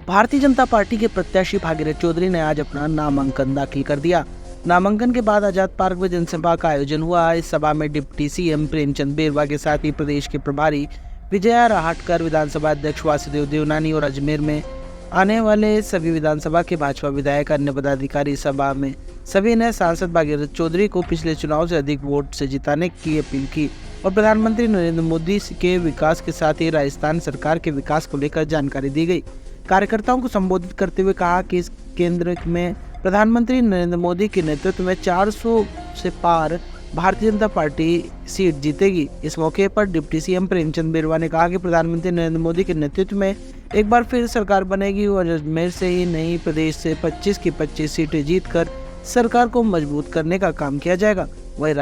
Bharatiya Janata party के प्रत्याशी भागीरथ चौधरी ने आज अपना नामांकन दाखिल कर दिया। नामांकन के बाद आजाद पार्क में जनसभा का आयोजन हुआ। इस सभा में डिप्टी सीएम प्रेमचंद बेरवा के साथ ही प्रदेश के प्रभारी विजया राहटकर, विधानसभा अध्यक्ष वासुदेव देवनानी और अजमेर में आने वाले सभी विधानसभा के भाजपा विधायक, अन्य पदाधिकारी सभा में सभी ने सांसद भागीरथ चौधरी को पिछले चुनाव से अधिक वोट से जिताने की अपील की और प्रधानमंत्री नरेंद्र मोदी के विकास के साथ ही राजस्थान सरकार के विकास को लेकर जानकारी दी गई। कार्यकर्ताओं को संबोधित करते हुए कहा कि इस केंद्र में प्रधानमंत्री नरेंद्र मोदी के नेतृत्व में 400 से पार भारतीय जनता पार्टी सीट जीतेगी। इस मौके पर डिप्टी सीएम प्रेमचंद बेरवा ने कहा कि प्रधानमंत्री नरेंद्र मोदी के नेतृत्व में एक बार फिर सरकार बनेगी और अजमेर से ही नहीं, प्रदेश से 25 की 25 सीटें जीतकर सरकार को मजबूत करने का काम किया जाएगा। वहीं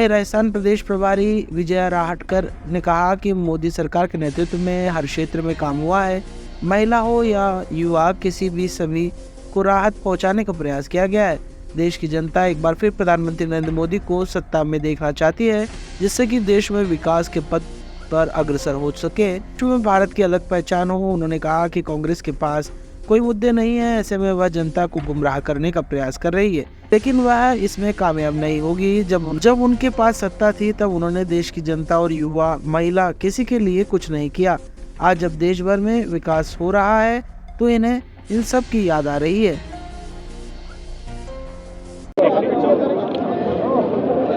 राजस्थान प्रदेश प्रभारी विजया राहटकर ने कहा कि मोदी सरकार के नेतृत्व में हर क्षेत्र में काम हुआ है। महिला हो या युवा, किसी भी सभी को राहत पहुंचाने का प्रयास किया गया है। देश की जनता एक बार फिर प्रधानमंत्री नरेंद्र मोदी को सत्ता में देखना चाहती है, जिससे कि देश में विकास के पथ पर अग्रसर हो सके, में भारत की अलग पहचान हो। उन्होंने कहा कि कांग्रेस के पास कोई मुद्दे नहीं है, ऐसे में वह जनता को गुमराह करने का प्रयास कर रही है, लेकिन वह इसमें कामयाब नहीं होगी। जब उनके पास सत्ता थी तब उन्होंने देश की जनता और युवा, महिला, किसी के लिए कुछ नहीं किया। आज जब देश भर में विकास हो रहा है तो इन्हें इन सब की याद आ रही है।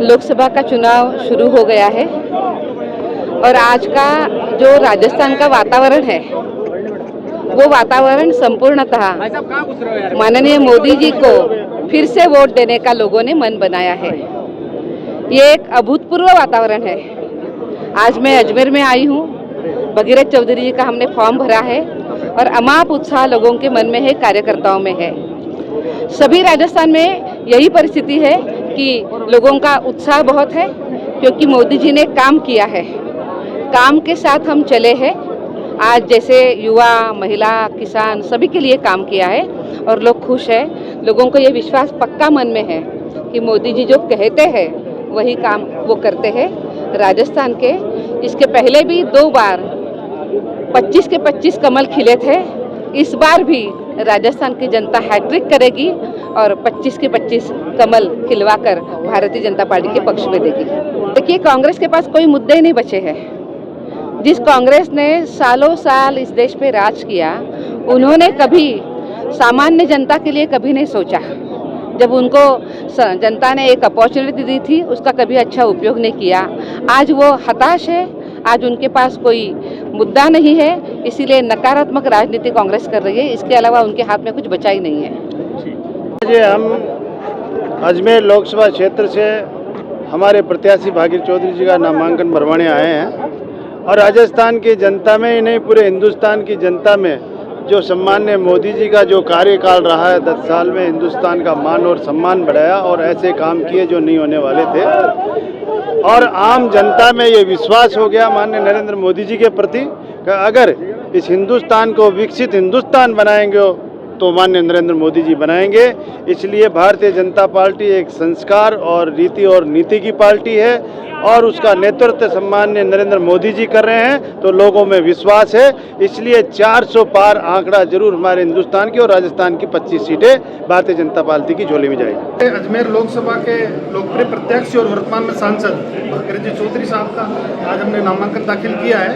लोकसभा का चुनाव शुरू हो गया है और आज का जो राजस्थान का वातावरण है वो वातावरण संपूर्णतः माननीय मोदी जी को फिर से वोट देने का लोगों ने मन बनाया है। ये एक अभूतपूर्व वातावरण है। आज मैं अजमेर में आई हूँ। भागीरथ चौधरी जी का हमने फॉर्म भरा है और अमाप उत्साह लोगों के मन में है, कार्यकर्ताओं में है। सभी राजस्थान में यही परिस्थिति है कि लोगों का उत्साह बहुत है, क्योंकि मोदी जी ने काम किया है। काम के साथ हम चले हैं। आज जैसे युवा, महिला, किसान सभी के लिए काम किया है और लोग खुश हैं। लोगों को ये विश्वास पक्का मन में है कि मोदी जी जो कहते हैं वही काम वो करते हैं। राजस्थान के इसके पहले भी 2 बार 25 के 25 कमल खिले थे। इस बार भी राजस्थान की जनता हैट्रिक करेगी और 25 के 25 कमल खिलवाकर भारतीय जनता पार्टी के पक्ष में देगी। देखिए, कांग्रेस के पास कोई मुद्दे नहीं बचे हैं। जिस कांग्रेस ने सालों साल इस देश पे राज किया, उन्होंने कभी सामान्य जनता के लिए कभी नहीं सोचा। जब उनको जनता ने एक अपॉर्चुनिटी दी थी, उसका कभी अच्छा उपयोग नहीं किया। आज वो हताश है। आज उनके पास कोई मुद्दा नहीं है, इसीलिए नकारात्मक राजनीति कांग्रेस कर रही है। इसके अलावा उनके हाथ में कुछ बचा ही नहीं है। हम अजमेर लोकसभा क्षेत्र से हमारे प्रत्याशी भागीरथ चौधरी जी का नामांकन भरवाने आए हैं और राजस्थान की जनता में ही नहीं, पूरे हिंदुस्तान की जनता में जो सम्मान्य मोदी जी का जो कार्यकाल रहा है, 10 साल में हिंदुस्तान का मान और सम्मान बढ़ाया और ऐसे काम किए जो नहीं होने वाले थे। और आम जनता में ये विश्वास हो गया माननीय नरेंद्र मोदी जी के प्रति कि अगर इस हिंदुस्तान को विकसित हिंदुस्तान बनाएंगे तो माननीय नरेंद्र मोदी जी बनाएंगे। इसलिए भारतीय जनता पार्टी एक संस्कार और रीति और नीति की पार्टी है और उसका नेतृत्व सम्मान्य नरेंद्र मोदी जी कर रहे हैं, तो लोगों में विश्वास है। इसलिए 400 पार आंकड़ा जरूर हमारे हिंदुस्तान की और राजस्थान की 25 सीटें भारतीय जनता पार्टी की झोली में जाएगी। अजमेर लोकसभा के लोकप्रिय प्रत्याशी और वर्तमान में सांसद भागीरथ चौधरी साहब का आज हमने नामांकन दाखिल किया है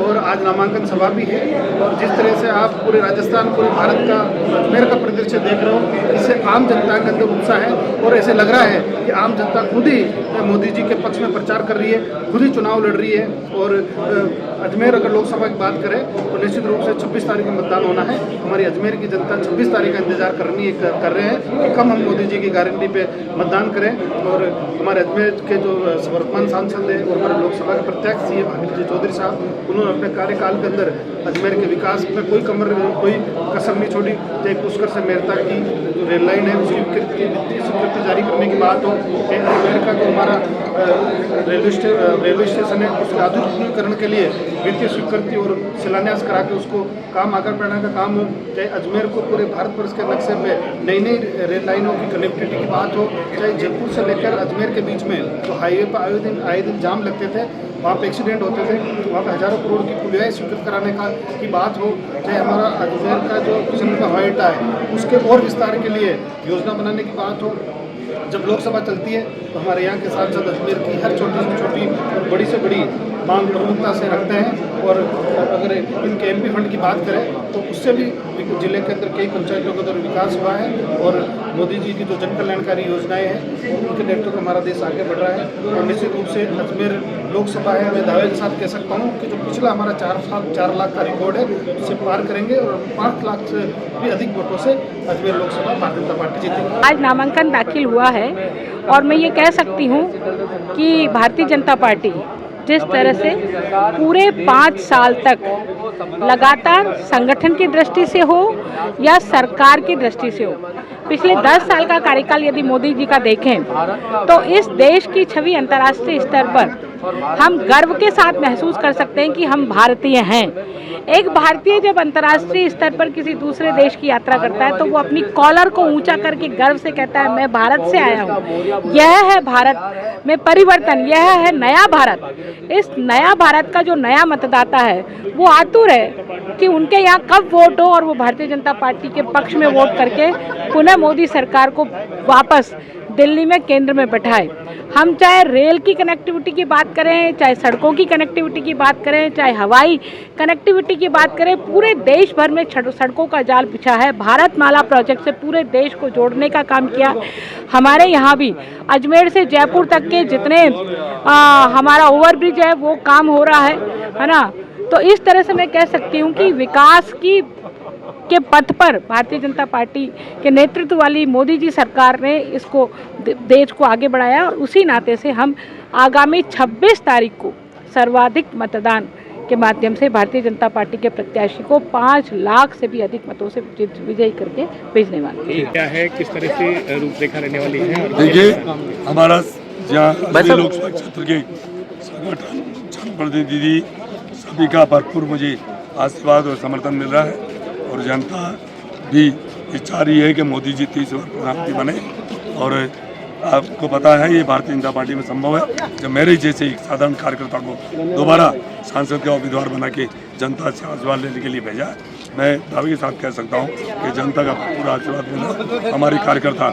और आज नामांकन सभा भी है। और जिस तरह से आप पूरे राजस्थान, पूरे भारत का, अजमेर का परिदृश्य देख रहे हो, इससे आम जनता के अंदर उत्साह है और ऐसे लग रहा है कि आम जनता खुद ही मोदी जी के पक्ष में प्रचार कर रही है, खुद ही चुनाव लड़ रही है। और अजमेर अगर लोकसभा की बात करें तो निश्चित रूप से 26 तारीख को मतदान होना है। हमारी अजमेर की जनता 26 तारीख का इंतजार कर रहे हैं कि कम हम मोदी जी की गारंटी पे मतदान करें। और हमारे अजमेर के जो वर्तमान सांसद है और हमारे लोकसभा के प्रत्याशी है भागीरथ चौधरी साहब, उन्होंने अपने कार्यकाल के अंदर अजमेर के विकास में कोई कसर नहीं छोड़ी। चाहे पुष्कर से मेरता की जो रेल लाइन है उसकी वित्तीय स्वीकृति जारी करने की बात हो, चाहे अजमेर का जो हमारा रेलवे स्टेशन है उसके आधुनिकीकरण के लिए वित्तीय स्वीकृति और शिलान्यास करा के उसको काम आगे बढ़ाने का काम हो, चाहे अजमेर को पूरे भारतवर्ष के नक्शे पे नई नई रेल लाइनों की कनेक्टिविटी की बात हो, चाहे जयपुर से लेकर अजमेर के बीच में जो हाईवे पर आए दिन जाम लगते थे, वहाँ पे एक्सीडेंट होते थे, वहाँ पे हज़ारों करोड़ की पुलियाएं स्वीकृत कराने की बात हो, चाहे हमारा अजमेर का जो किशनगंज हवाई अड्डा है उसके और विस्तार के लिए योजना बनाने की बात हो। जब लोकसभा चलती है तो हमारे यहाँ के सांसद अजमेर की हर छोटी से छोटी और बड़ी से बड़ी मांग प्रमुखता से रखते हैं, और अगर इनके एमपी फंड की बात करें तो उससे भी जिले के अंदर कई पंचायतों का अंदर विकास हुआ है, और मोदी जी की जो जन कल्याणकारी योजनाएं हैं उनके नेतृत्व में हमारा देश आगे बढ़ रहा है। और निश्चित रूप से अजमेर लोकसभा है, मैं दावे के साथ कह सकता हूँ कि जो पिछला हमारा 4 लाख का रिकॉर्ड है उसे पार करेंगे, और 5 लाख से भी अधिक वोटों से अजमेर लोकसभा भारतीय जनता पार्टी जीतेगी। आज नामांकन दाखिल हुआ है और मैं ये कह सकती हूँ कि भारतीय जनता पार्टी जिस तरह से पूरे 5 साल तक लगातार संगठन की दृष्टि से हो या सरकार की दृष्टि से हो, पिछले 10 साल का कार्यकाल यदि मोदी जी का देखें तो इस देश की छवि अंतर्राष्ट्रीय स्तर पर हम गर्व के साथ महसूस कर सकते हैं कि हम भारतीय हैं। एक भारतीय जब अंतर्राष्ट्रीय स्तर पर किसी दूसरे देश की यात्रा करता है तो वो अपनी कॉलर को ऊंचा करके गर्व से कहता है मैं भारत से आया हूँ। यह है भारत में परिवर्तन, यह है नया भारत। इस नया भारत का जो नया मतदाता है वो आतुर है कि उनके यहाँ कब वोट हो और वो भारतीय जनता पार्टी के पक्ष में वोट करके पुनः मोदी सरकार को वापस दिल्ली में केंद्र में बैठाए। हम चाहे रेल की कनेक्टिविटी की बात करें, चाहे सड़कों की कनेक्टिविटी की बात करें, चाहे हवाई कनेक्टिविटी की बात करें, पूरे देश भर में सड़कों का जाल बिछा है। भारत माला प्रोजेक्ट से पूरे देश को जोड़ने का काम किया। हमारे यहाँ भी अजमेर से जयपुर तक के जितने हमारा ओवरब्रिज है वो काम हो रहा है ना। तो इस तरह से मैं कह सकती हूँ कि विकास के पथ पर भारतीय जनता पार्टी के नेतृत्व वाली मोदी जी सरकार ने इसको देश को आगे बढ़ाया, और उसी नाते से हम आगामी 26 तारीख को सर्वाधिक मतदान के माध्यम से भारतीय जनता पार्टी के प्रत्याशी को 5 लाख से भी अधिक मतों से विजयी करके भेजने वाले हैं। क्या है, किस तरह से रूपरेखा रहने वाली है? देखिए, हमारा यहाँ लोकसभा क्षेत्र के संगठन जनप्रतिनिधि सभी का भरपूर मुझे आशीर्वाद और समर्थन मिल रहा है, और जनता भी इच्छा रही है कि मोदी जी 30 बार प्रधानमंत्री बने। और आपको पता है ये भारतीय जनता पार्टी में संभव है जब मेरे जैसे एक साधारण कार्यकर्ता को दोबारा सांसद का उम्मीदवार बना के जनता से आशीर्वाद लेने के लिए भेजा। मैं दावे के साथ कह सकता हूँ कि जनता का पूरा आशीर्वाद मिला। हमारे कार्यकर्ता,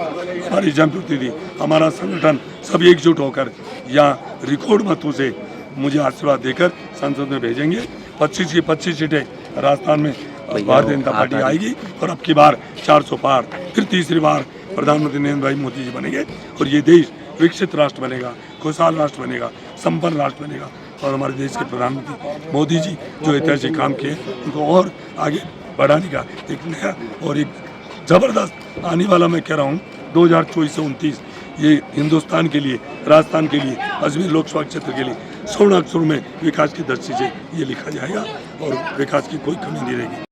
हमारी जनप्रतिनिधि, हमारा संगठन सब एकजुट होकर यहाँ रिकॉर्ड मतों से मुझे आशीर्वाद देकर संसद में भेजेंगे। 25 की 25 सीटें राजस्थान में भारतीय जनता पार्टी आएगी, और अब की बार 400 पार, फिर तीसरी बार प्रधानमंत्री नरेंद्र भाई मोदी जी बनेंगे, और ये देश विकसित राष्ट्र बनेगा, खुशहाल राष्ट्र बनेगा, संपन्न राष्ट्र बनेगा। और हमारे देश के प्रधानमंत्री मोदी जी जो ऐतिहासिक काम किए उनको और आगे बढ़ाने का एक नया और एक ज़बरदस्त आने वाला, मैं कह रहा हूँ 2024 से 29, ये हिंदुस्तान के लिए, राजस्थान के लिए, अजमेर लोकसभा क्षेत्र के लिए स्वर्ण अक्षरों में विकास की दृष्टि से ये लिखा जाएगा, और विकास की कोई कमी नहीं रहेगी।